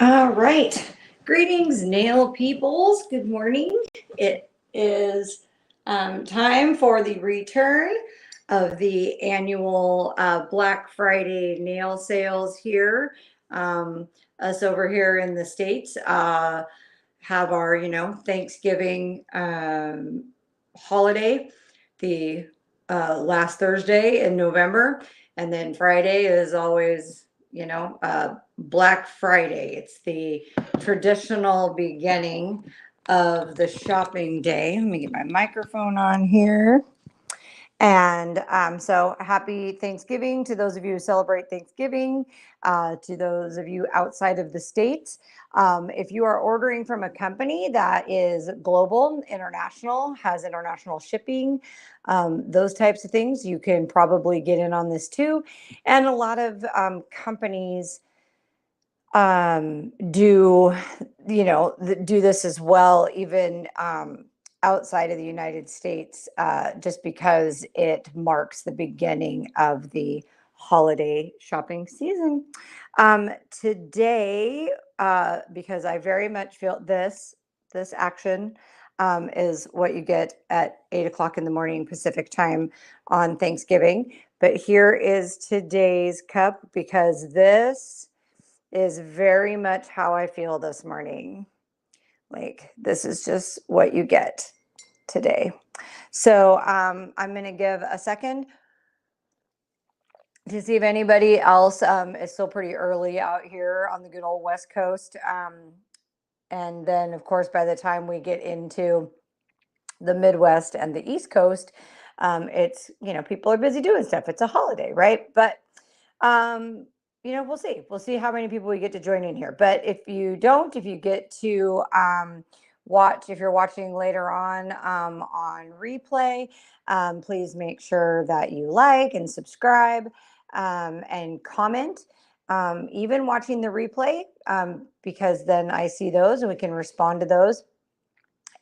All right. Greetings, nail peoples. Good morning. It is time for the return of the annual Black Friday nail sales here. Um, us over here in the States have our, Thanksgiving holiday the last Thursday in November. And then Friday is always, Black Friday. It's the traditional beginning of the shopping day. Let me get my microphone on here. And so happy Thanksgiving to those of you who celebrate Thanksgiving, to those of you outside of the States. If you are ordering from a company that is global, international, has international shipping, those types of things, you can probably get in on this too. And a lot of companies do, do this as well, even outside of the United States, just because it marks the beginning of the holiday shopping season. Today, because I very much feel this action is what you get at 8 o'clock in the morning Pacific time on Thanksgiving. But here is today's cup, because this is very much how I feel this morning. Like, this is just what you get today. So I'm going to give a second to see if anybody else, it's still pretty early out here on the good old West Coast. And then, of course, by the time we get into the Midwest and the East Coast, it's, people are busy doing stuff. It's a holiday, right? But we'll see. We'll see how many people we get to join in here. But if you get to watch, if you're watching later on replay, please make sure that you like and subscribe and comment. Even watching the replay, because then I see those and we can respond to those.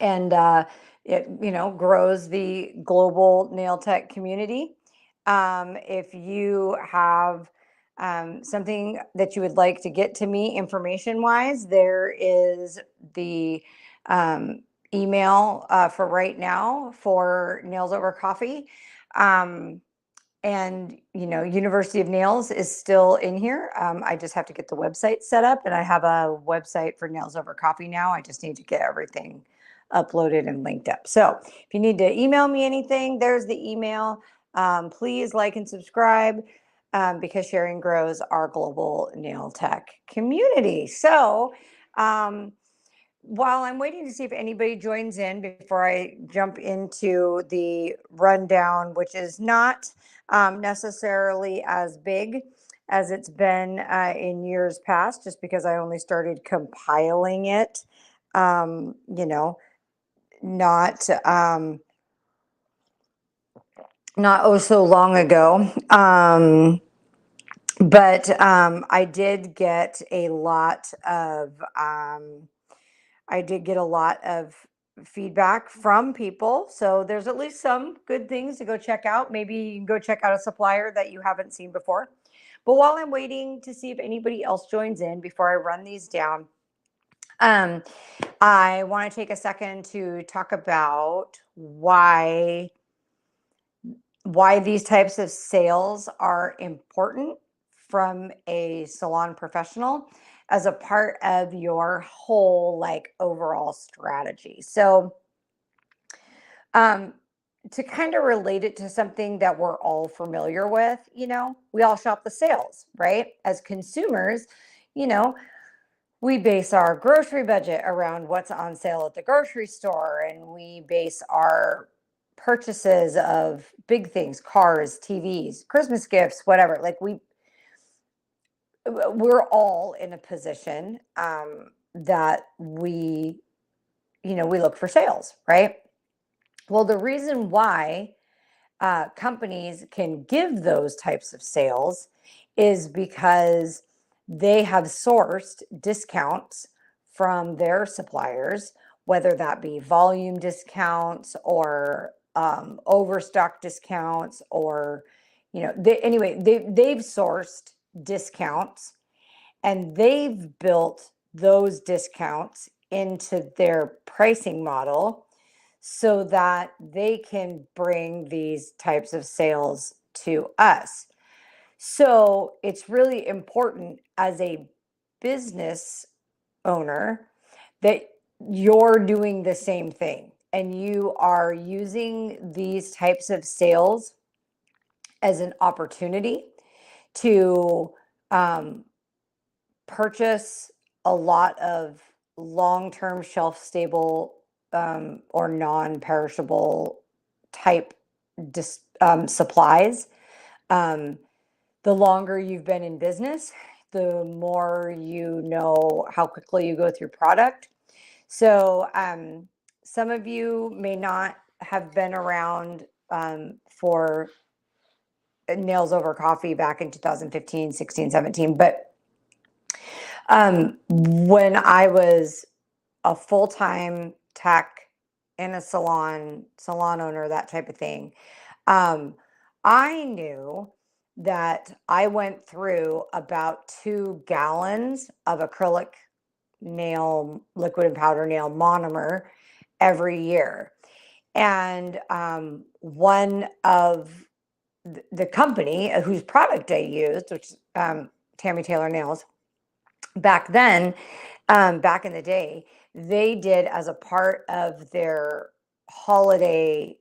And it, grows the global nail tech community. If you have something that you would like to get to me information wise, there is the email for right now for Nails Over Coffee. And University of Nails is still in here. I just have to get the website set up, and I have a website for Nails Over Coffee now. I just need to get everything uploaded and linked up. So if you need to email me anything, there's the email. Please like and subscribe, because sharing grows our global nail tech community. So while I'm waiting to see if anybody joins in before I jump into the rundown, which is not necessarily as big as it's been in years past, just because I only started compiling it, not oh so long ago. But I did get a lot of feedback from people. So there's at least some good things to go check out. Maybe you can go check out a supplier that you haven't seen before. But while I'm waiting to see if anybody else joins in before I run these down, I want to take a second to talk about why these types of sales are important from a salon professional as a part of your whole overall strategy. So to kind of relate it to something that we're all familiar with, we all shop the sales, right? As consumers, we base our grocery budget around what's on sale at the grocery store, and we base our purchases of big things, cars, TVs, Christmas gifts, whatever. We're all in a position that we look for sales, right? Well, the reason why companies can give those types of sales is because they have sourced discounts from their suppliers, whether that be volume discounts or overstock discounts, or they've sourced discounts, and they've built those discounts into their pricing model so that they can bring these types of sales to us. So it's really important as a business owner that you're doing the same thing and you are using these types of sales as an opportunity to purchase a lot of long-term shelf stable or non-perishable type supplies. The longer you've been in business, the more you know how quickly you go through product. So some of you may not have been around for Nails Over Coffee back in 2015, 16, 17, but when I was a full-time tech in a salon owner, that type of thing, I knew that I went through about 2 gallons of acrylic nail, liquid and powder nail monomer every year. And one of the company whose product I used, which Tammy Taylor Nails, back then, back in the day, they did as a part of their holiday,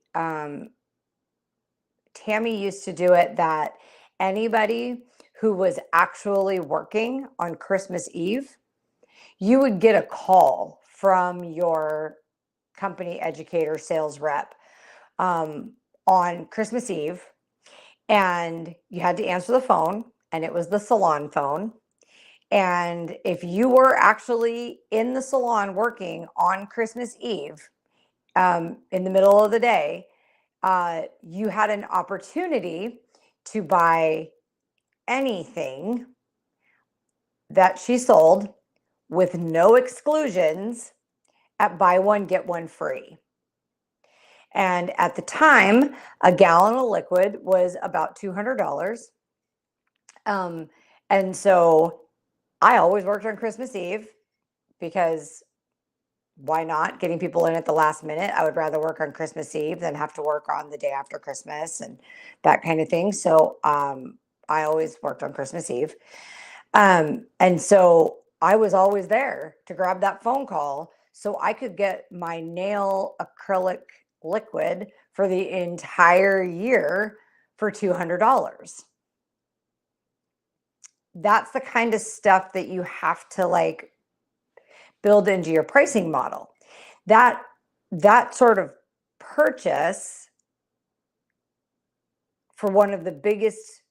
Tammy used to do it that anybody who was actually working on Christmas Eve, you would get a call from your company educator sales rep on Christmas Eve, and you had to answer the phone, and it was the salon phone. And if you were actually in the salon working on Christmas Eve in the middle of the day, you had an opportunity to buy anything that she sold with no exclusions at buy one, get one free. And at the time, a gallon of liquid was about $200. And so I always worked on Christmas Eve because why not? Getting people in at the last minute. I would rather work on Christmas Eve than have to work on the day after Christmas and that kind of thing. So I always worked on Christmas Eve. And so I was always there to grab that phone call so I could get my nail acrylic liquid for the entire year for $200. That's the kind of stuff that you have to like build into your pricing model. That sort of purchase for one of the biggest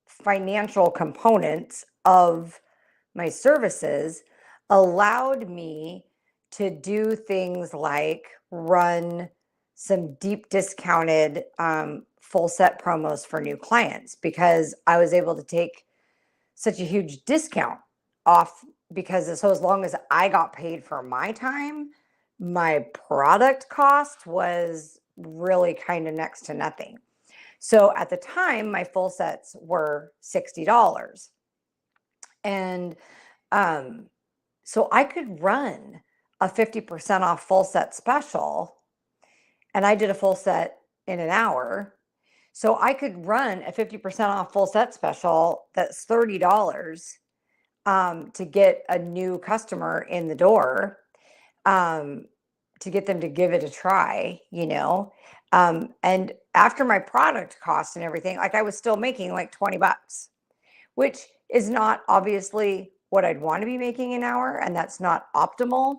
financial components of my services allowed me to do things like run some deep discounted full set promos for new clients because I was able to take such a huge discount off because so as long as I got paid for my time, my product cost was really kind of next to nothing. So at the time, my full sets were $60. And so I could run a 50% off full set special, and I did a full set in an hour. So I could run a 50% off full set special that's $30 to get a new customer in the door, to get them to give it a try, you know. And after my product cost and everything, like I was still making like $20, which is not obviously what I'd want to be making an hour, and that's not optimal.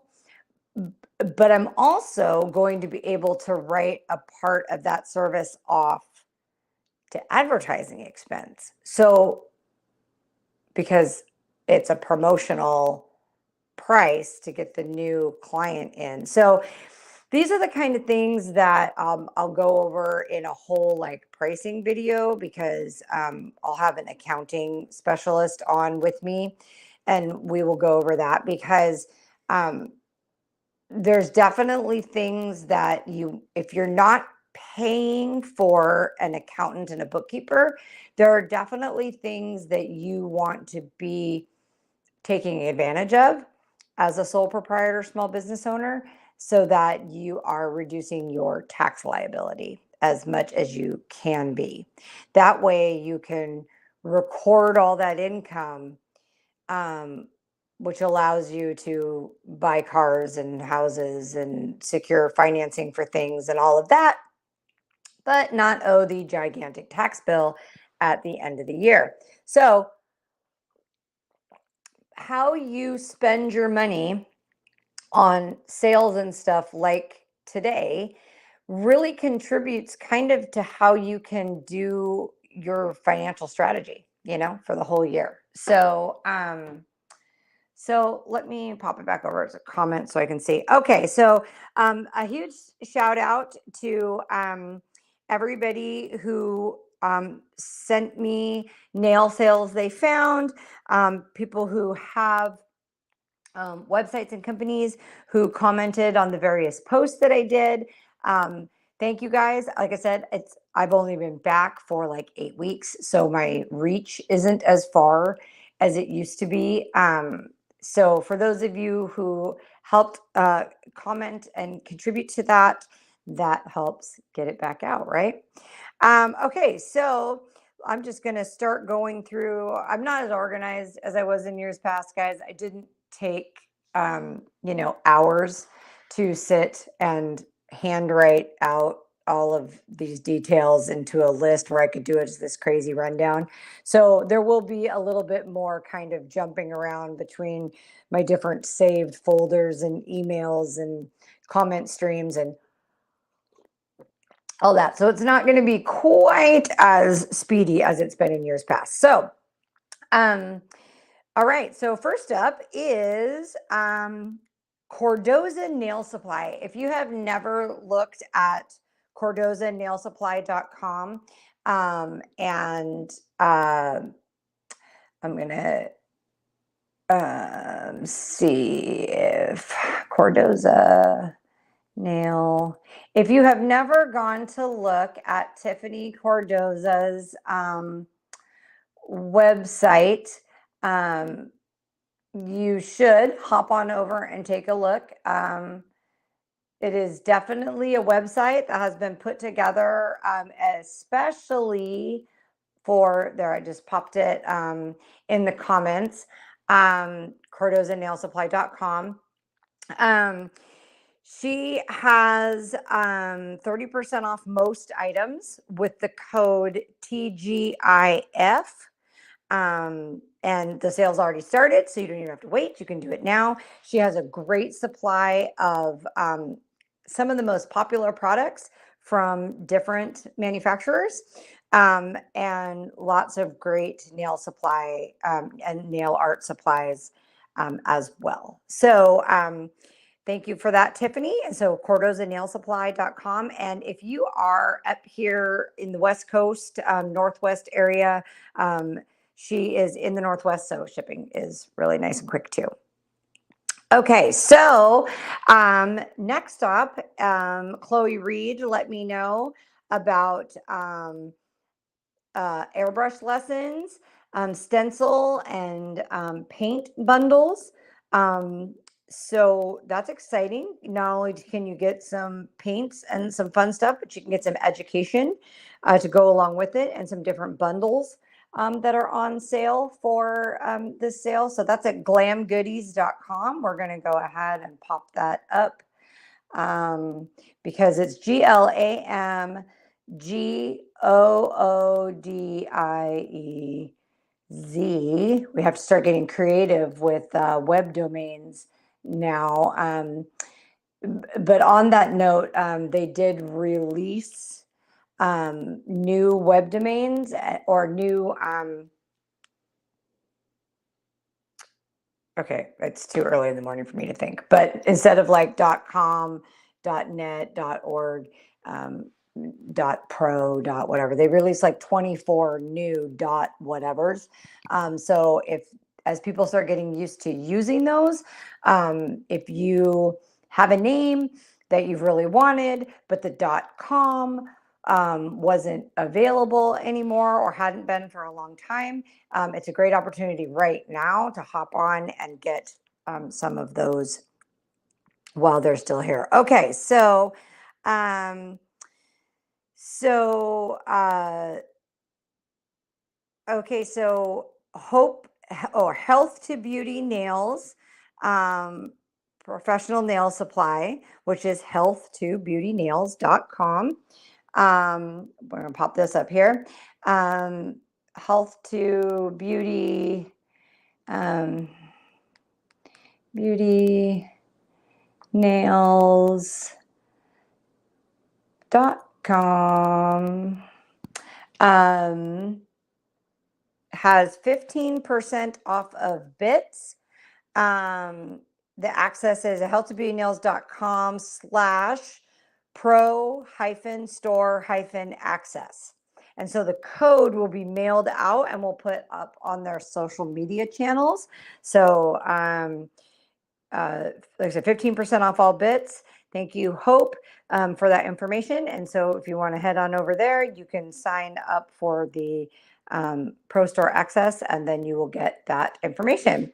But I'm also going to be able to write a part of that service off to advertising expense. So because it's a promotional price to get the new client in. So these are the kind of things that I'll go over in a whole like pricing video because I'll have an accounting specialist on with me and we will go over that because there's definitely things that if you're not paying for an accountant and a bookkeeper, there are definitely things that you want to be taking advantage of. as a sole proprietor small business owner so that you are reducing your tax liability as much as you can be. That way you can record all that income, which allows you to buy cars and houses and secure financing for things and all of that, but not owe the gigantic tax bill at the end of the year. So, how you spend your money on sales and stuff like today really contributes kind of to how you can do your financial strategy, for the whole year. So let me pop it back over as a comment so I can see. Okay, so a huge shout out to everybody who sent me nail sales they found, people who have websites and companies who commented on the various posts that I did. Thank you guys. Like I said, I've only been back for like 8 weeks, so my reach isn't as far as it used to be. So for those of you who helped comment and contribute to that, that helps get it back out, right? Okay, so I'm just going to start going through. I'm not as organized as I was in years past, guys. I didn't take hours to sit and handwrite out all of these details into a list where I could do it as this crazy rundown. So there will be a little bit more kind of jumping around between my different saved folders and emails and comment streams and all that. So it's not going to be quite as speedy as it's been in years past. So, all right, so first up is Cordoza Nail Supply. If you have never looked at cordozanailsupply.com, and I'm going to see if Cordoza Nail. If you have never gone to look at Tiffany Cordoza's website, you should hop on over and take a look. It is definitely a website that has been put together, especially for, there, I just popped it in the comments, cordozanailsupply.com. She has 30% off most items with the code TGIF. And the sale's already started, so you don't even have to wait. You can do it now. She has a great supply of some of the most popular products from different manufacturers, and lots of great nail supply and nail art supplies as well. So thank you for that, Tiffany. And so cordozanailsupply.com. And if you are up here in the West Coast, Northwest area, she is in the Northwest, so shipping is really nice and quick too. Okay, so next up, Chloe Reed let me know about airbrush lessons, stencil and paint bundles. So that's exciting. Not only can you get some paints and some fun stuff, but you can get some education to go along with it and some different bundles that are on sale for this sale. So that's at glamgoodies.com. We're going to go ahead and pop that up because it's GLAMGOODIEZ. We have to start getting creative with web domains now. But on that note, they did release new web domains or new, okay, it's too early in the morning for me to think, but instead of like .com, .net, .org, .pro, .whatever, they released like 24 new .whatevers. So as people start getting used to using those, if you have a name that you've really wanted, but the .com wasn't available anymore or hadn't been for a long time, it's a great opportunity right now to hop on and get some of those while they're still here. Okay, so um, okay, so Health to Beauty Nails, professional nail supply, which is health2beautynails.com. We're gonna pop this up here. Health to Beauty, Beauty nails.com has 15% off of bits. The access is healthtobeautynails.com/pro-store-access. And so the code will be mailed out and we'll put up on their social media channels. So like I said, 15% off all bits. Thank you, Hope, for that information. And so if you want to head on over there, you can sign up for the Pro Store Access, and then you will get that information.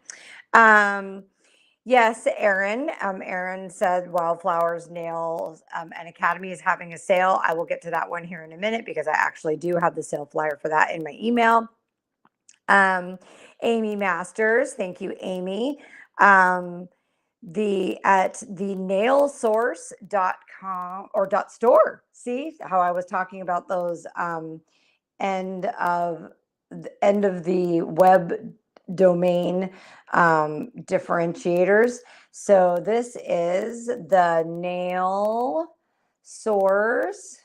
Yes, Aaron. Aaron said Wildflowers Nails and Academy is having a sale. I will get to that one here in a minute because I actually do have the sale flyer for that in my email. Amy Masters, thank you, Amy. At the nailsource.com or .store. See how I was talking about those end of the web domain differentiators. So this is the nail source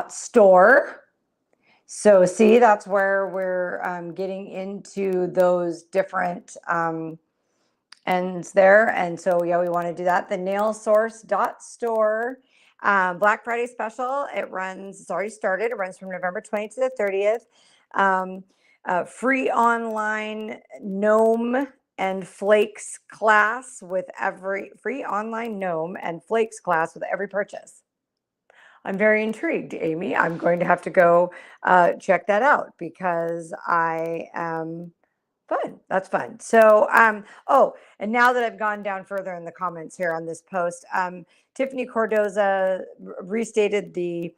.store. So see, that's where we're getting into those different ends there. And so, yeah, we want to do that. The nailsource.store Black Friday special. It's already started. It runs from November 20th to the 30th. Free online gnome and flakes class with every purchase. I'm very intrigued, Amy. I'm going to have to go check that out because I am fun. That's fun. So, and now that I've gone down further in the comments here on this post, Tiffany Cordoza restated the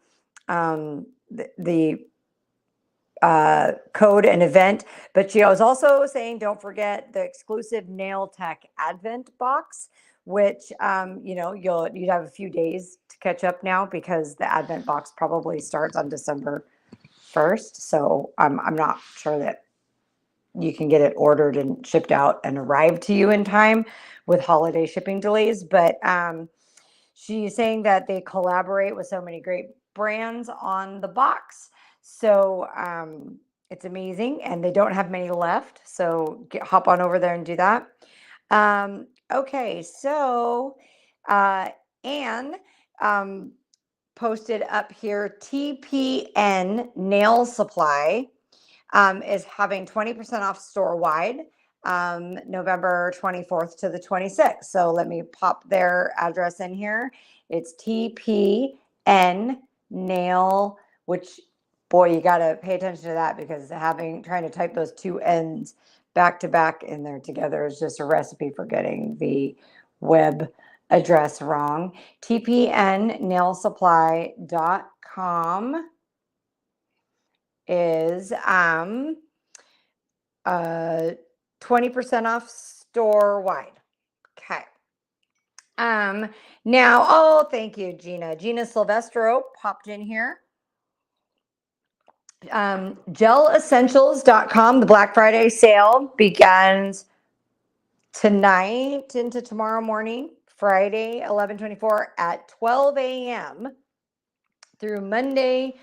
code and event, but she was also saying, don't forget the exclusive Nail Tech Advent box, which, you'd have a few days to catch up now because the Advent box probably starts on December 1st. So I'm not sure that you can get it ordered and shipped out and arrive to you in time with holiday shipping delays. But she's saying that they collaborate with so many great brands on the box. So it's amazing, and they don't have many left. So hop on over there and do that. Okay, so Anne posted up here, TPN Nail Supply is having 20% off store-wide, November 24th to the 26th. So let me pop their address in here. It's TPN Nail, which, boy, you got to pay attention to that because trying to type those two N's back to back in there together is just a recipe for getting the web address wrong. TPNnailsupply.com is 20% off store wide. Okay. Now, thank you, Gina. Gina Silvestro popped in here. Gelessentials.com, the Black Friday sale begins tonight into tomorrow morning, Friday, 11/24 at 12 a.m. through Monday,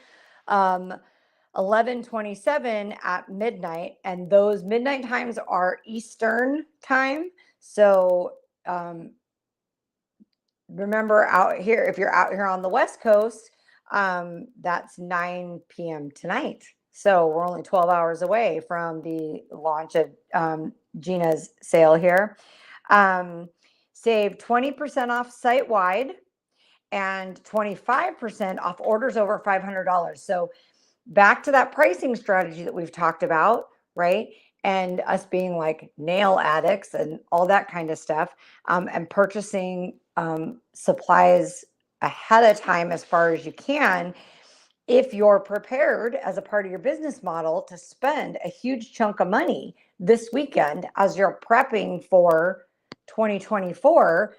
11/27 at midnight. And those midnight times are Eastern time. So remember, out here, if you're out here on the West Coast, that's 9 p.m. tonight. So we're only 12 hours away from the launch of Gina's sale here. Save 20% off site-wide and 25% off orders over $500. So back to that pricing strategy that we've talked about, right? and us being like nail addicts and all that kind of stuff, and purchasing supplies ahead of time as far as you can, if you're prepared as a part of your business model to spend a huge chunk of money this weekend as you're prepping for 2024,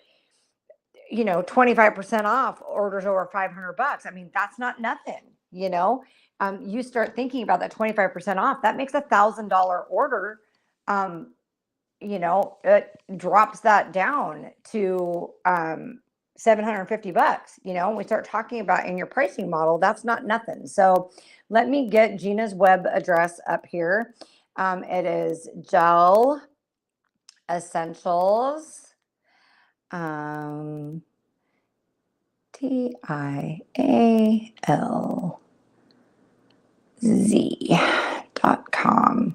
25% off orders over $500. I mean, that's not nothing. You start thinking about that 25% off, that makes $1,000 order. It drops that down to $750. We start talking about in your pricing model, that's not nothing. So let me get Gina's web address up here. It is Gel Essentials. TIALZ.com.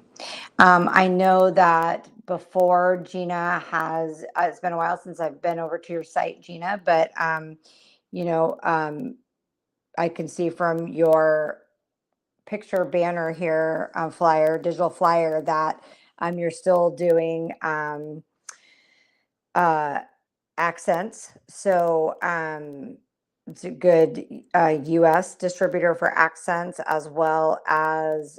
I know that before Gina has, it's been a while since I've been over to your site, Gina, but, I can see from your picture banner here, digital flyer, that you're still doing accents. So it's a good US distributor for accents, as well as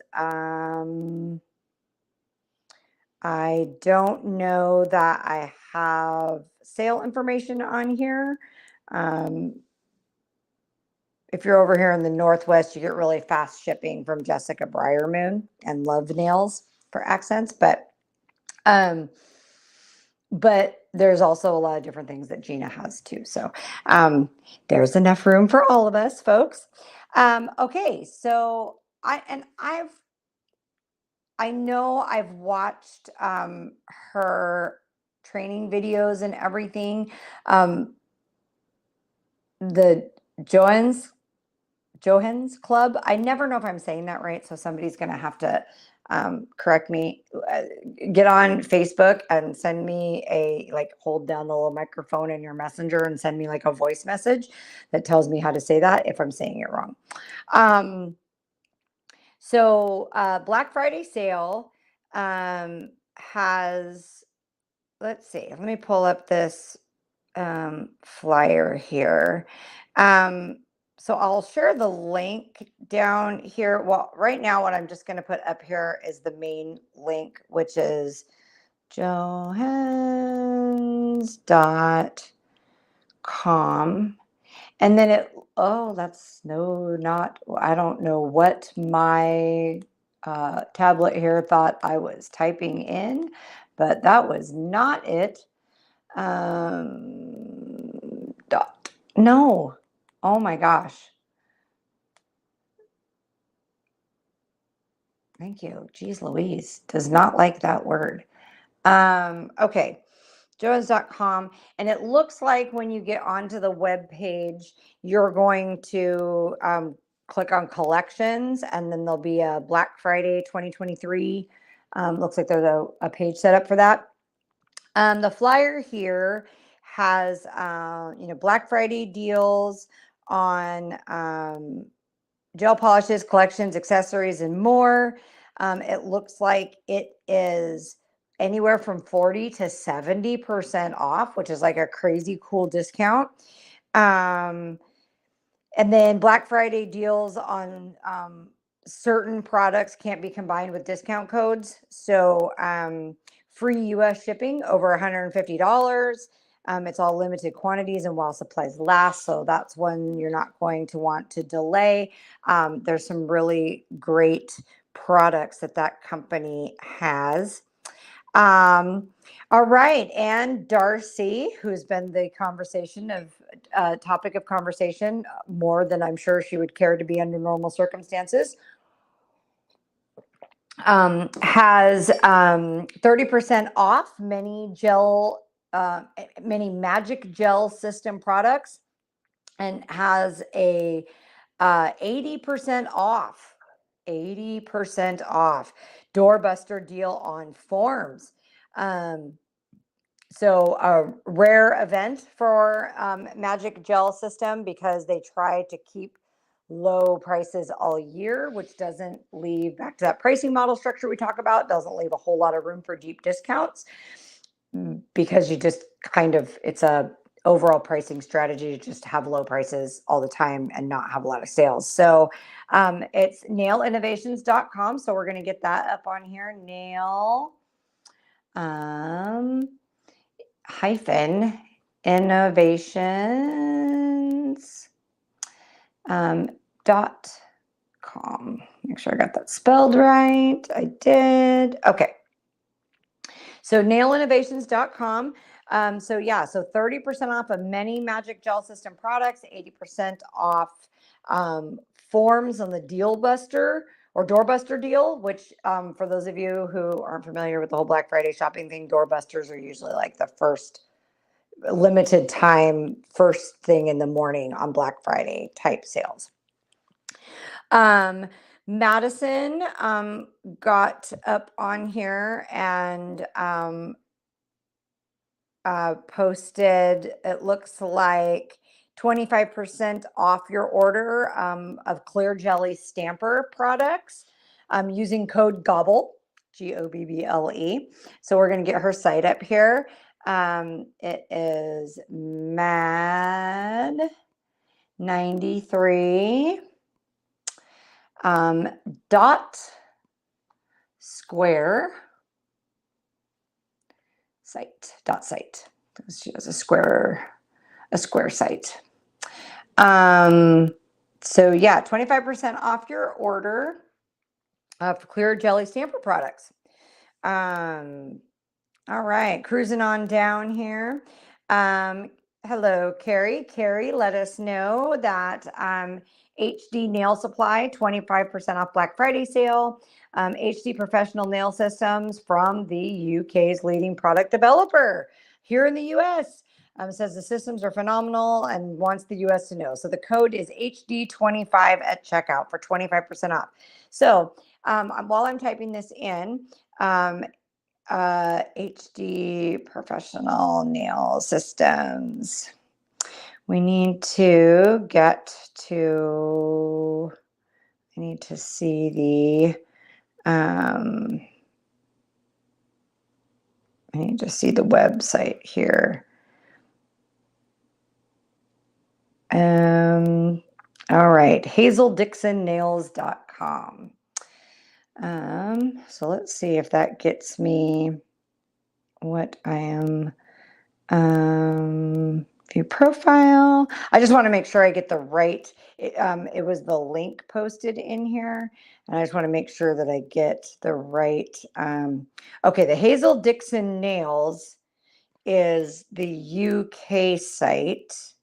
I don't know that I have sale information on here. If you're over here in the Northwest, you get really fast shipping from Jessica Briermoon and Love Nails for accents, but there's also a lot of different things that Gina has too. So there's enough room for all of us, folks. Okay, so I know I've watched her training videos and everything. The Johans Club. I never know if I'm saying that right, so somebody's going to have to correct me. Get on Facebook and send me hold down the little microphone in your messenger and send me like a voice message that tells me how to say that if I'm saying it wrong. So Black Friday sale has, let's see, let me pull up this flyer here. So I'll share the link down here. Well, right now, what I'm just going to put up here is the main link, which is johans.com. And then I don't know what my tablet here thought I was typing in, but that was not it. No. Oh my gosh. Thank you. Geez Louise does not like that word. Okay. Johans.com. And it looks like when you get onto the web page, you're going to click on collections, and then there'll be a Black Friday 2023. Looks like there's a page set up for that. The flyer here has, Black Friday deals on gel polishes, collections, accessories, and more. It looks like it is anywhere from 40 to 70% off, which is like a crazy cool discount. And then Black Friday deals on certain products can't be combined with discount codes. So free US shipping over $150. It's all limited quantities and while supplies last. So that's when you're not going to want to delay. There's some really great products that company has. All right. And Darcy, who's been the topic of conversation more than I'm sure she would care to be under normal circumstances, has 30% off many Magic Gel System products, and has a 80% off doorbuster deal on forms. So a rare event for Magic Gel System, because they try to keep low prices all year, which doesn't leave, back to that pricing model structure we talk about, doesn't leave a whole lot of room for deep discounts, because you just kind of, it's a overall pricing strategy to just have low prices all the time and not have a lot of sales. So it's nailinnovations.com. So we're going to get that up on here. Nail hyphen innovations dot com. Make sure I got that spelled right. I did. Okay. So nailinnovations.com. So yeah, so 30% off of many Magic Gel System products, 80% off forms on the Deal Buster or Doorbuster deal, which for those of you who aren't familiar with the whole Black Friday shopping thing, Doorbusters are usually like the first limited time, first thing in the morning on Black Friday type sales. Madison got up on here and posted, it looks like 25% off your order of Clear Jelly Stamper products using code GOBBLE, GOBBLE. So we're going to get her site up here. It is MAD93 dot square site. She has a square site. So yeah, 25% off your order of Clear Jelly Stamper products. All right, cruising on down here. Hello, Carrie. Carrie, let us know that HD Nail Supply, 25% off Black Friday sale. HD Professional Nail Systems from the UK's leading product developer here in the US. Says the systems are phenomenal and wants the US to know. So the code is HD25 at checkout for 25% off. So while I'm typing this in, HD Professional Nail Systems. We need to get to, I need to see the, I need to see the website here. All right, hazeldixonnails.com. So let's see if that gets me what I am, view profile. I just want to make sure I get the right, it was the link posted in here, and I just want to make sure that I get the right, okay, the Hazel Dixon Nails is the UK site.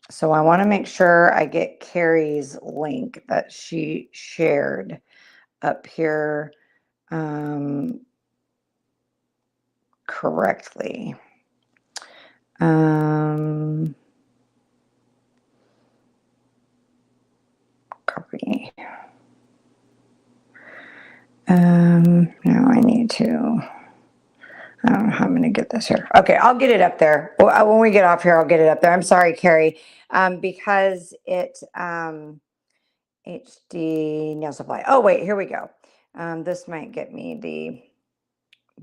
So I want to make sure I get Carrie's link that she shared up here correctly. Copy. Now I need to, I don't know how I'm going to get this here. Okay, I'll get it up there. When we get off here, I'll get it up there. I'm sorry, Carrie, because it, HD Nail Supply. Oh, wait, here we go. This might get me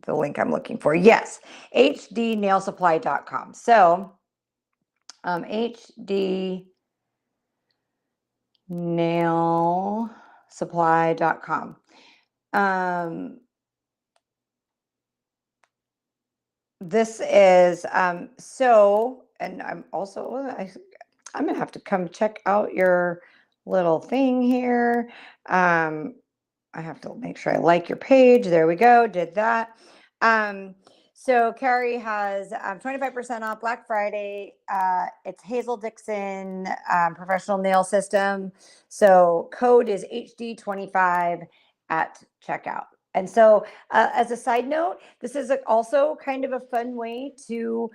the link I'm looking for. Yes, hdnailsupply.com. So, hdnailsupply.com. This is, so, and I'm also, I'm going to have to come check out your little thing here. I have to make sure I like your page. There we go. Did that. So Carrie has 25% off Black Friday. It's Hazel Dixon Professional Nail System. So code is HD25 at checkout. And so as a side note, this is also kind of a fun way to,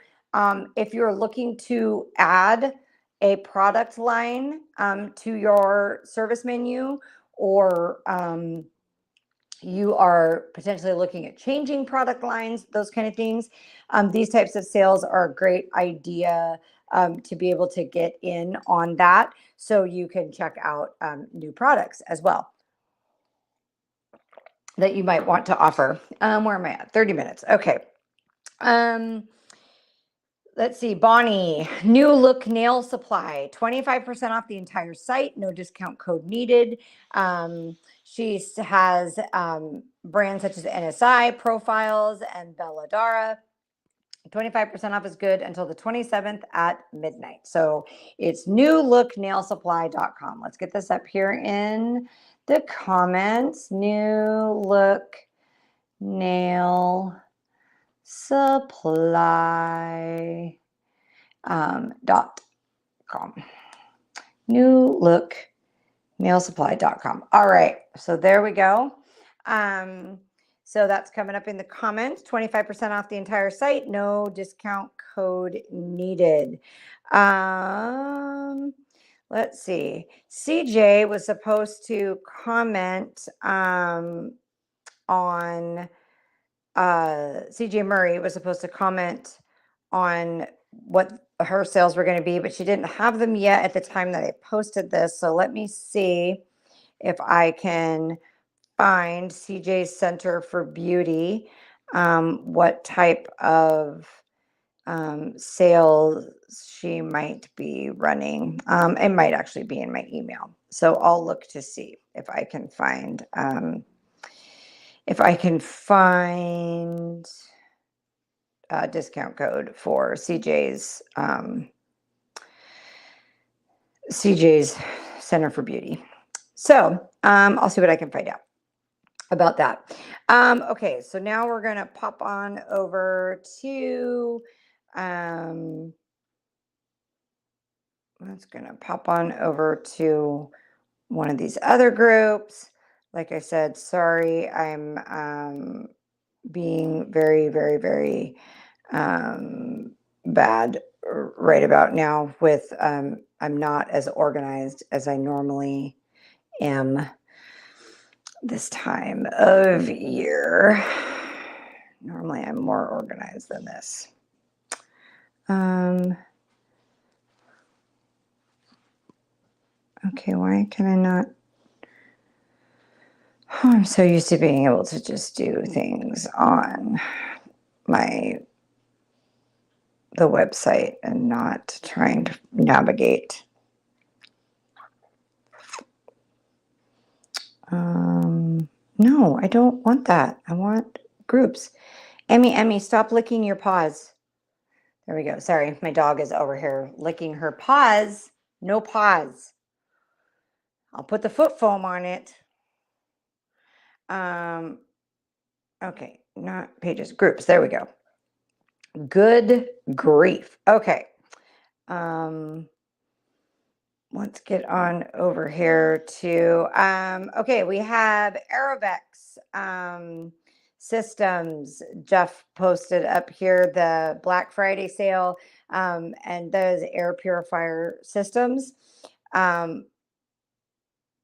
if you're looking to add a product line to your service menu, or you are potentially looking at changing product lines, those kind of things. These types of sales are a great idea to be able to get in on that, so you can check out new products as well that you might want to offer. Where am I at? 30 minutes. Okay. Let's see, Bonnie, New Look Nail Supply, 25% off the entire site, no discount code needed. She has brands such as NSI, Profiles, and Belladara. 25% off is good until the 27th at midnight. So it's newlooknailsupply.com. Let's get this up here in the comments. New Look Nail Supply .com. New Look nailsupply.com. All right, so there we go. So that's coming up in the comments. 25% off the entire site, no discount code needed. Let's see. CJ was supposed to comment on CJ Murray was supposed to comment on what her sales were going to be, but she didn't have them yet at the time that I posted this. So let me see if I can find CJ's Center for Beauty, what type of sales she might be running. It might actually be in my email. So I'll look to see if I can find a discount code for CJ's Center for Beauty. So I'll see what I can find out about that. Okay, so now we're going to pop on over to one of these other groups. Like I said, sorry, I'm being very, very, very bad right about now with I'm not as organized as I normally am this time of year. Normally I'm more organized than this. Okay, why can I not? Oh, I'm so used to being able to just do things on the website and not trying to navigate. No, I don't want that. I want groups. Emmy, stop licking your paws. There we go. Sorry, my dog is over here licking her paws. No paws. I'll put the foot foam on it. Okay, not pages, groups. There we go. Good grief. Okay. Let's get on over here to, okay, we have Aerovex systems. Jeff posted up here the Black Friday sale and those air purifier systems.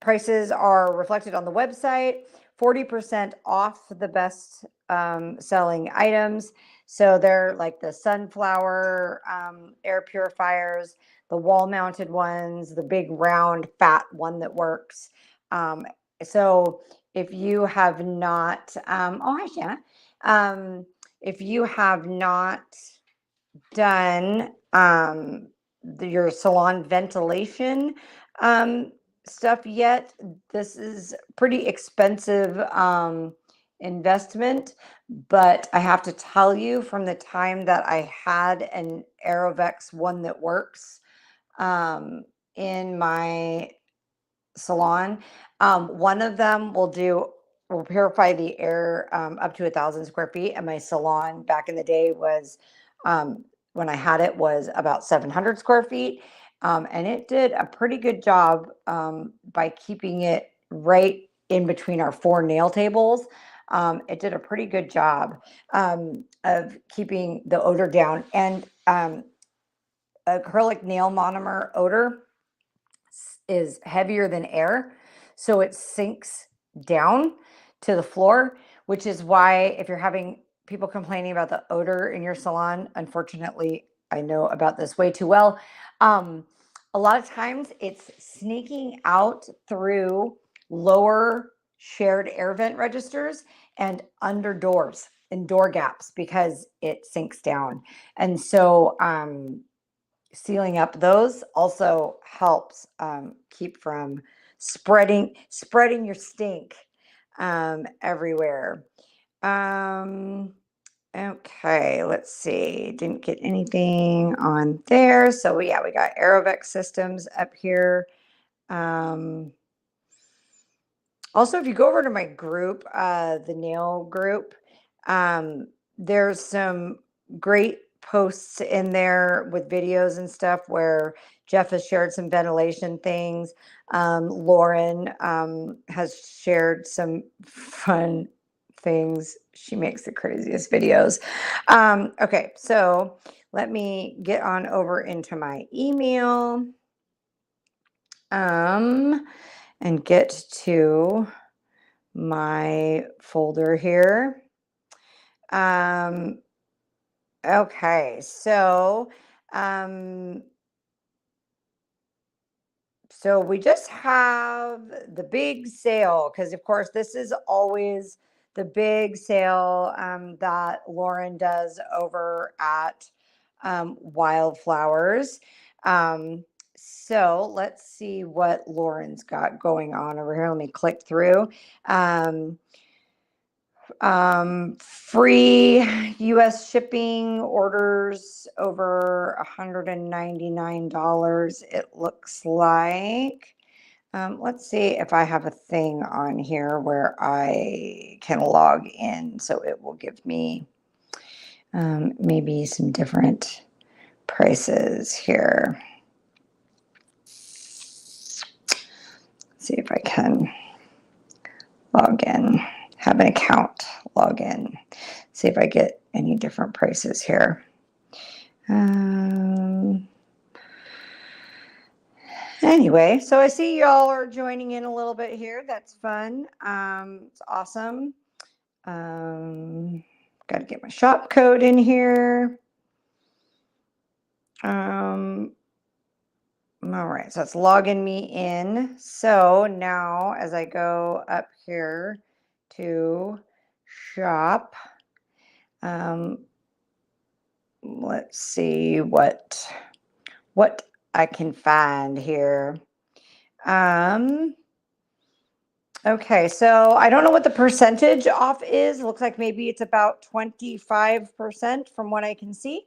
Prices are reflected on the website, 40% off the best selling items. So they're like the sunflower air purifiers, the wall mounted ones, the big round fat one that works. So if you have not, oh, hi, Shanna. If you have not done your salon ventilation stuff yet, this is pretty expensive investment, but I have to tell you, from the time that I had an Aerovex one that works in my salon, one of them will purify the air up to 1,000 square feet, and my salon back in the day was when I had it was about 700 square feet. And it did a pretty good job by keeping it right in between our 4 nail tables. It did a pretty good job of keeping the odor down. And acrylic nail monomer odor is heavier than air, so it sinks down to the floor, which is why if you're having people complaining about the odor in your salon, unfortunately, I know about this way too well. Um, a lot of times it's sneaking out through lower shared air vent registers and under doors and door gaps because it sinks down. And so sealing up those also helps keep from spreading your stink everywhere. Um, okay, let's see. Didn't get anything on there. So yeah, we got Aerovex systems up here. Um, also, if you go over to my group, the nail group, um, there's some great posts in there with videos and stuff where Jeff has shared some ventilation things. Lauren has shared some fun things. She makes the craziest videos. Okay, so let me get on over into my email. And get to my folder here. Okay, um, so we just have the big sale because, of course, this is always the big sale that Lauren does over at Wildflowers. So let's see what Lauren's got going on over here. Let me click through. Free US shipping orders over $199, it looks like. Let's see if I have a thing on here where I can log in so it will give me maybe some different prices here. See if I can log in, have an account, log in, see if I get any different prices here. Anyway, so I see y'all are joining in a little bit here. That's fun. It's awesome. Got to get my shop code in here. All right, so it's logging me in. So now as I go up here to shop, let's see what I can find here. Okay, so I don't know what the percentage off is. It looks like maybe it's about 25% from what I can see.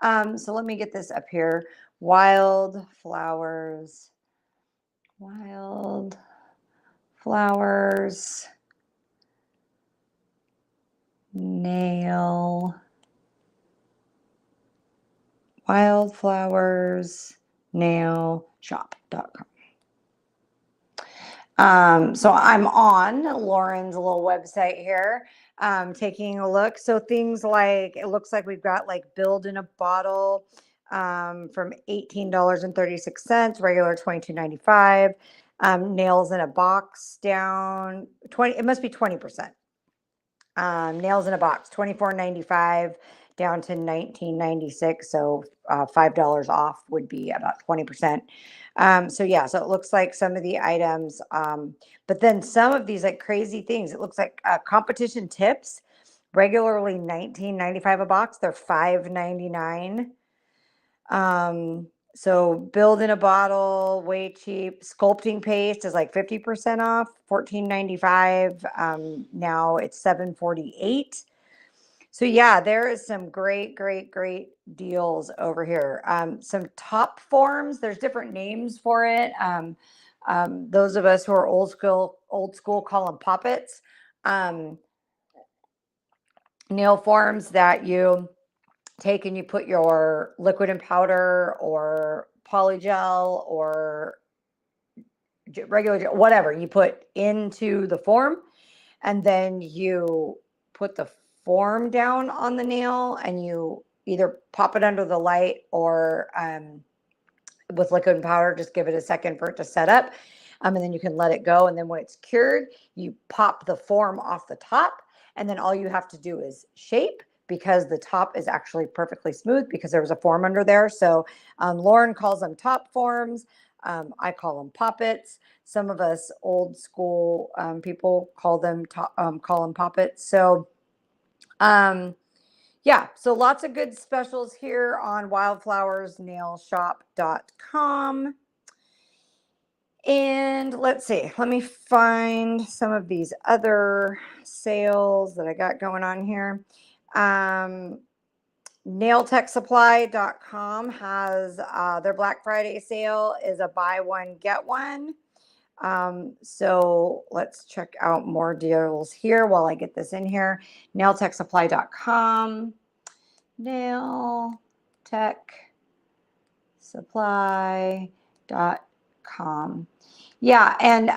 So let me get this up here. Wildflowers nail, wildflowersnailshop.com. So I'm on Lauren's little website here, taking a look. So things like, it looks like we've got like Build in a Bottle from $18.36, regular $22.95. Nails in a Box down 20, it must be 20%. Nails in a Box, $24.95 down to $19.96. So $5 off would be about 20%. So yeah, so it looks like some of the items, but then some of these like crazy things, it looks like competition tips, regularly $19.95 a box, they're $5.99. So Build in a Bottle, way cheap. Sculpting paste is like 50% off, $14.95. Now it's $7.48. So yeah, there is some great deals over here. Some Top Forms, there's different names for it. Those of us who are old school call them poppets. Nail forms that you take and you put your liquid and powder or polygel or regular gel, whatever you put into the form, and then you put the form down on the nail and you either pop it under the light or with liquid and powder, just give it a second for it to set up. And then you can let it go. And then when it's cured, you pop the form off the top. And then all you have to do is shape, because the top is actually perfectly smooth because there was a form under there. So Lauren calls them top forms. I call them poppets. Some of us old school people call them poppets. So yeah, so lots of good specials here on wildflowersnailshop.com. And let's see, let me find some of these other sales that I got going on here. Nailtechsupply.com has their Black Friday sale is a buy one, get one. So let's check out more deals here while I get this in here. Nailtechsupply.com. Nailtechsupply.com. Yeah, and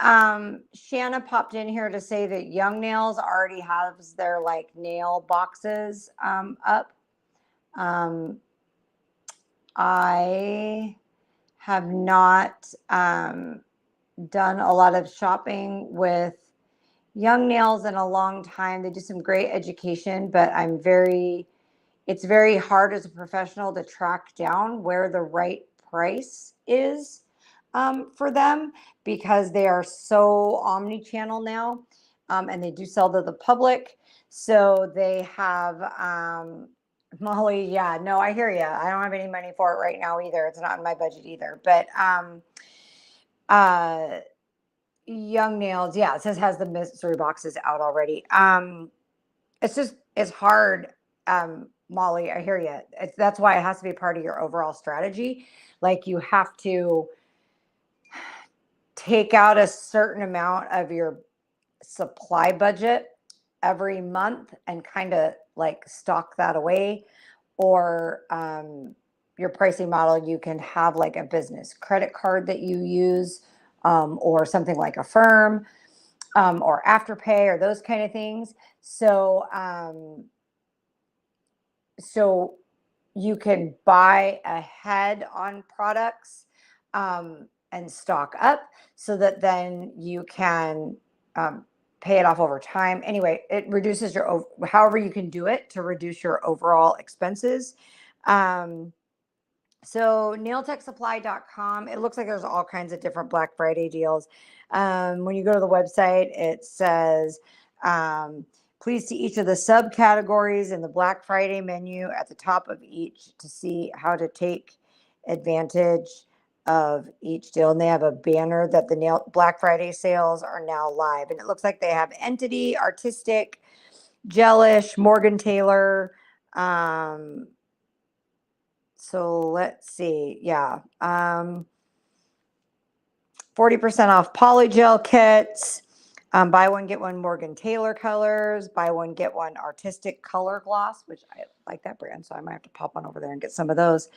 Shanna popped in here to say that Young Nails already has their like nail boxes up. I have not done a lot of shopping with Young Nails in a long time. They do some great education, but it's very hard as a professional to track down where the right price is for them because they are so omni-channel now, and they do sell to the public. So they have Molly. Yeah, no, I hear you. I don't have any money for it right now either. It's not in my budget either. But Young Nails, yeah, it says has the mystery boxes out already. It's hard. Molly, I hear you. That's why it has to be part of your overall strategy. Like you have to take out a certain amount of your supply budget every month and kind of like stock that away. Or your pricing model, you can have like a business credit card that you use, or something like Affirm, or Afterpay, or those kind of things. So you can buy ahead on products and stock up so that then you can pay it off over time. Anyway, it reduces however you can do it to reduce your overall expenses. So nailtechsupply.com, it looks like there's all kinds of different Black Friday deals. When you go to the website, it says, please see each of the subcategories in the Black Friday menu at the top of each to see how to take advantage of each deal. And they have a banner that the Black Friday sales are now live. And it looks like they have Entity, Artistic, Gelish, Morgan Taylor. So let's see. Yeah. 40% off polygel kits. Buy one, get one Morgan Taylor colors. Buy one, get one artistic color gloss, which I like that brand. So I might have to pop on over there and get some of those.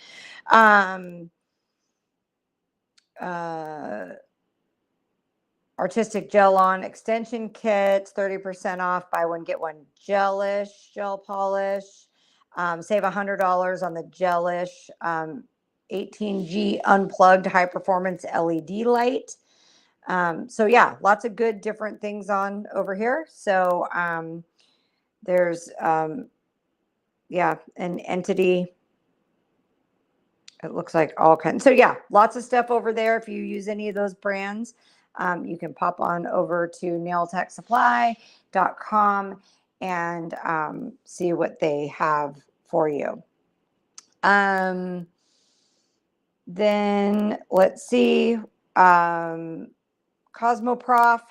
Artistic gel on extension kits, 30% off. Buy one, get one Gelish gel polish. Save $100 on the Gelish 18G unplugged high performance LED light. So yeah, lots of good different things on over here. So there's yeah, an Entity. It looks like all kinds. So yeah, lots of stuff over there. If you use any of those brands, you can pop on over to nailtechsupply.com and see what they have for you. Then let's see. Cosmoprof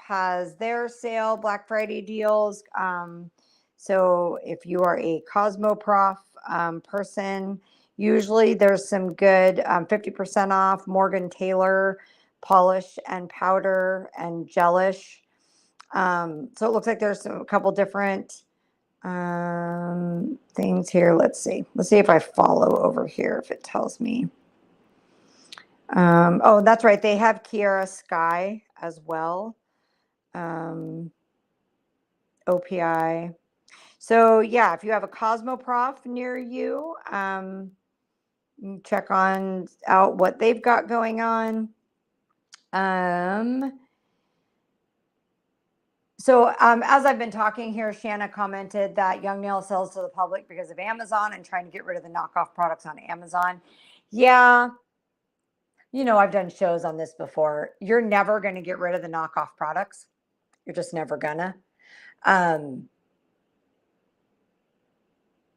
has their sale, Black Friday deals. So if you are a Cosmoprof person, usually there's some good 50% off Morgan Taylor polish and powder and gelish. So it looks like there's a couple different things here. Let's see if I follow over here, if it tells me. Oh, that's right. They have Kiara Sky as well. OPI. So yeah, if you have a Cosmoprof near you, check out what they've got going on. So as I've been talking here, Shanna commented that Young Nail sells to the public because of Amazon and trying to get rid of the knockoff products on Amazon. Yeah, I've done shows on this before. You're never going to get rid of the knockoff products. You're just never gonna. Um,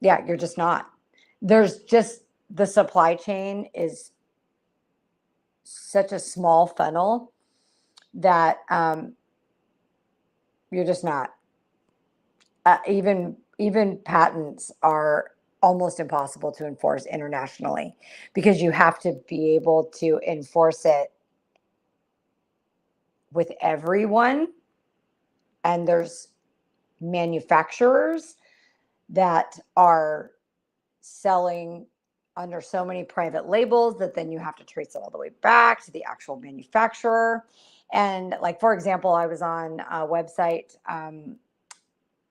yeah, you're just not. There's just the supply chain is such a small funnel that you're just not. Even patents are almost impossible to enforce internationally because you have to be able to enforce it with everyone. And there's manufacturers that are selling under so many private labels that then you have to trace it all the way back to the actual manufacturer. And like, for example, I was on a website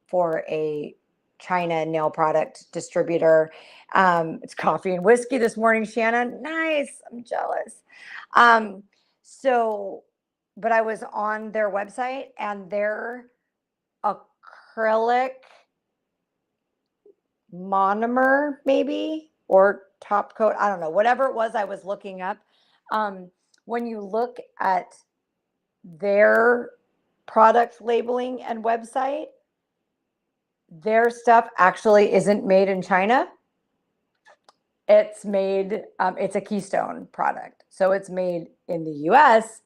for a China nail product distributor. It's coffee and whiskey this morning, Shannon. Nice. I'm jealous. So, but I was on their website and their acrylic monomer, maybe, or top coat, I don't know, whatever it was I was looking up. When you look at their product labeling and website, their stuff actually isn't made in China. It's made, it's a Keystone product. So it's made in the US.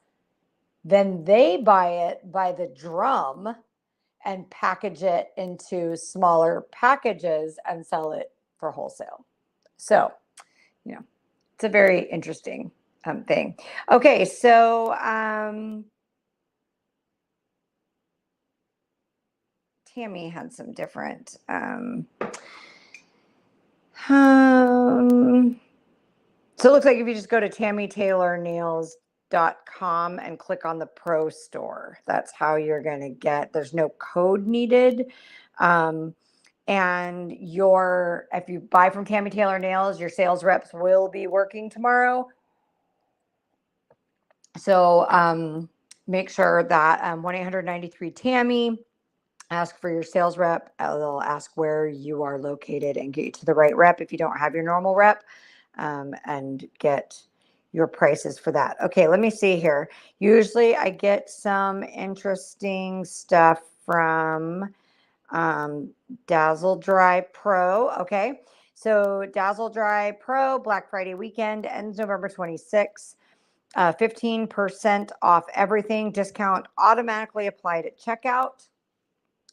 Then they buy it by the drum and package it into smaller packages and sell it for wholesale. So, it's a very interesting thing. Okay, so Tammy had some different so it looks like if you just go to tammytaylornails.com and click on the pro store, that's how you're going to get, there's no code needed. And if you buy from Tammy Taylor Nails, your sales reps will be working tomorrow. So make sure that 1-800-93-TAMMY, ask for your sales rep. They'll ask where you are located and get you to the right rep if you don't have your normal rep, and get your prices for that. Okay, let me see here. Usually I get some interesting stuff from Dazzle Dry Pro. Okay, so Dazzle Dry Pro Black Friday weekend ends November 26th. 15% off everything. Discount automatically applied at checkout.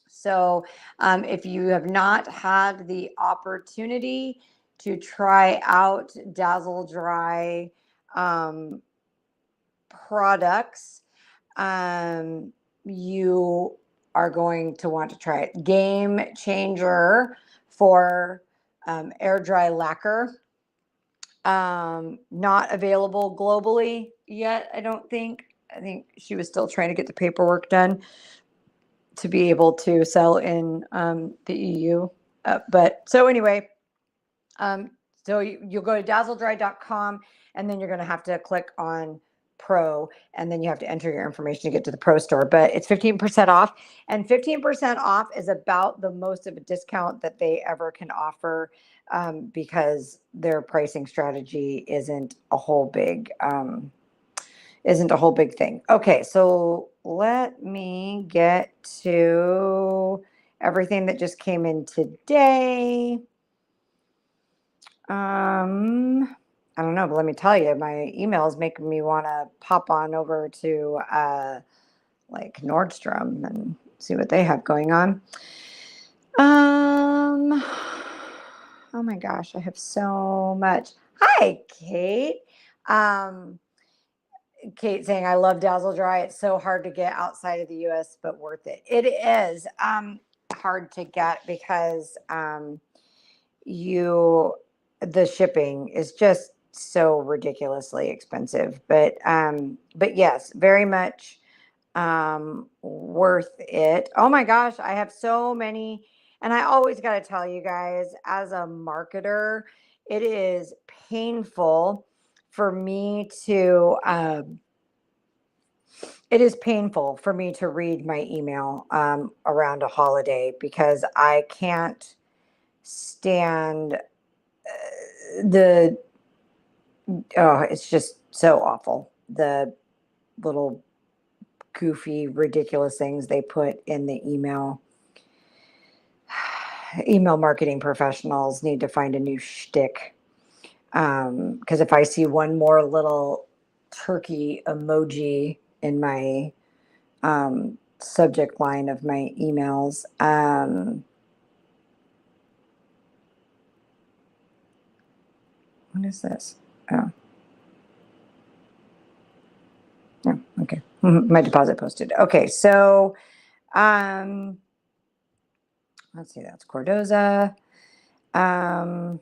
So if you have not had the opportunity to try out Dazzle Dry products, you are going to want to try it. Game changer for air dry lacquer. Not available globally yet, I don't think. I think she was still trying to get the paperwork done to be able to sell in the EU. But so anyway, so you'll go to dazzledry.com and then you're going to have to click on Pro, and then you have to enter your information to get to the Pro store. But it's 15% off, and 15% off is about the most of a discount that they ever can offer, because their pricing strategy isn't a whole big thing. Okay, so let me get to everything that just came in today. I don't know, but let me tell you, my email is making me want to pop on over to like Nordstrom and see what they have going on. Oh my gosh, I have so much. Hi, Kate. Kate saying, I love Dazzle Dry. It's so hard to get outside of the US, but worth it. It is hard to get because the shipping is just so ridiculously expensive. But yes, very much worth it. Oh my gosh, I have so many. And I always got to tell you guys, as a marketer, it is painful for me to it is painful for me to read my email around a holiday because I can't stand the, oh, it's just so awful. The little goofy, ridiculous things they put in the email. Email marketing professionals need to find a new shtick. Because if I see one more little turkey emoji in my subject line of my emails, what is this? Oh, oh okay. My deposit posted. Okay, so let's see, that's Cordoza. All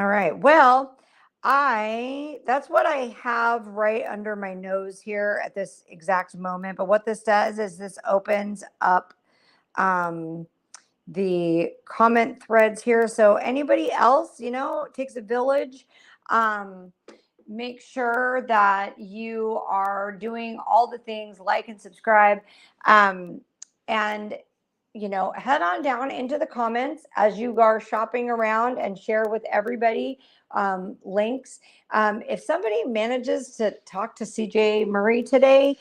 right. Well, that's what I have right under my nose here at this exact moment. But what this does is this opens up the comment threads here. So anybody else, it takes a village. Make sure that you are doing all the things, like and subscribe. And head on down into the comments as you are shopping around and share with everybody links. If somebody manages to talk to CJ Marie today,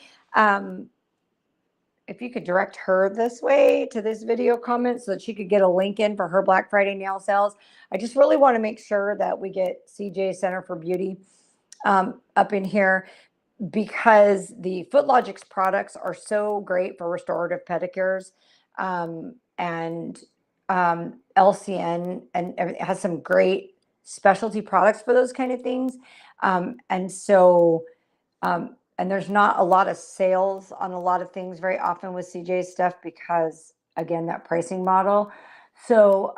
if you could direct her this way to this video comment so that she could get a link in for her Black Friday nail sales. I just really want to make sure that we get CJ Center for Beauty up in here, because the FootLogix products are so great for restorative pedicures, and LCN, and it has some great specialty products for those kind of things. And there's not a lot of sales on a lot of things very often with CJ's stuff because, again, that pricing model. So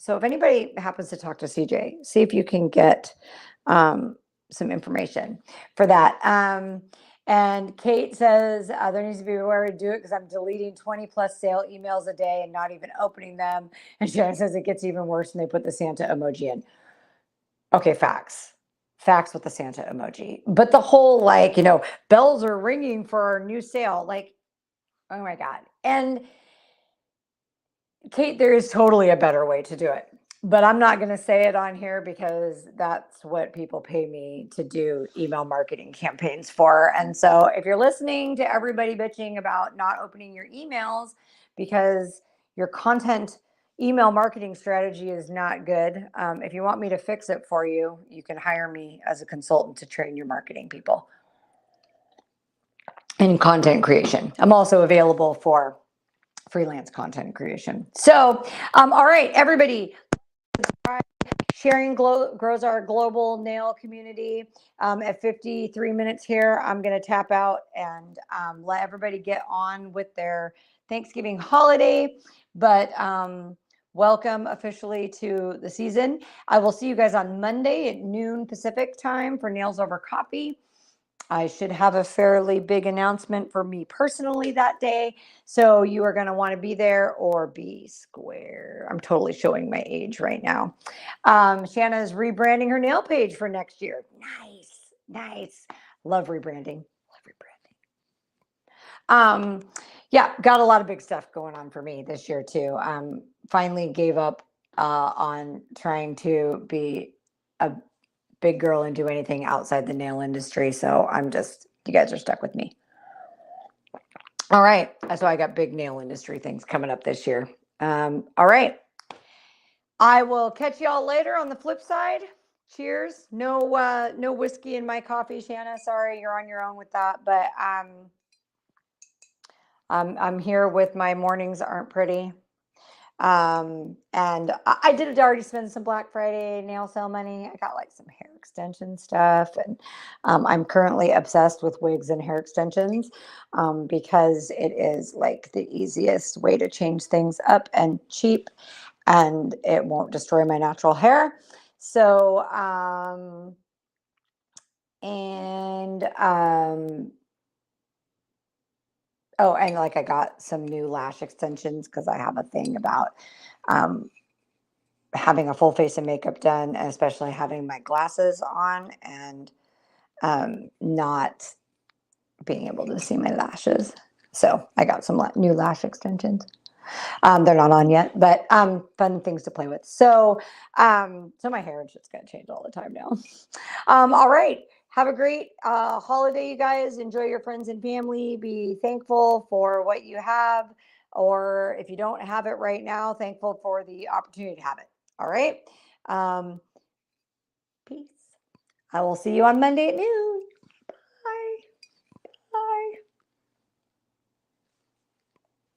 if anybody happens to talk to CJ, see if you can get some information for that. And Kate says there needs to be a way to do it because I'm deleting 20 plus sale emails a day and not even opening them. And Sharon says it gets even worse when they put the Santa emoji in. Okay, facts with the Santa emoji. But the whole, bells are ringing for our new sale. Oh my God. And Kate, there is totally a better way to do it, but I'm not going to say it on here because that's what people pay me to do email marketing campaigns for. And so if you're listening to everybody bitching about not opening your emails because your content email marketing strategy is not good, if you want me to fix it for you, you can hire me as a consultant to train your marketing people in content creation. I'm also available for freelance content creation. So, all right, everybody, sharing grows our global nail community. At 53 minutes here, I'm going to tap out and let everybody get on with their Thanksgiving holiday. But welcome officially to the season. I will see you guys on Monday at noon Pacific time for Nails Over Coffee. I should have a fairly big announcement for me personally that day. So you are going to want to be there or be square. I'm totally showing my age right now. Shanna is rebranding her nail page for next year. Nice. Love rebranding. Yeah, got a lot of big stuff going on for me this year too. Finally gave up on trying to be a big girl and do anything outside the nail industry. So you guys are stuck with me. All right. So I got big nail industry things coming up this year. All right. I will catch y'all later on the flip side. Cheers. No whiskey in my coffee, Shanna. Sorry, you're on your own with that. But I'm here with my mornings aren't pretty. And I did already spend some Black Friday nail sale money. I got some hair extension stuff, and I'm currently obsessed with wigs and hair extensions because it is the easiest way to change things up and cheap, and it won't destroy my natural hair. So oh, and I got some new lash extensions because I have a thing about having a full face of makeup done, and especially having my glasses on. And not being able to see my lashes. So I got some new lash extensions. They're not on yet, but fun things to play with. So so my hair is just gonna change all the time now. All right. Have a great holiday, you guys. Enjoy your friends and family. Be thankful for what you have, or if you don't have it right now, thankful for the opportunity to have it. All right. Peace. I will see you on Monday at noon.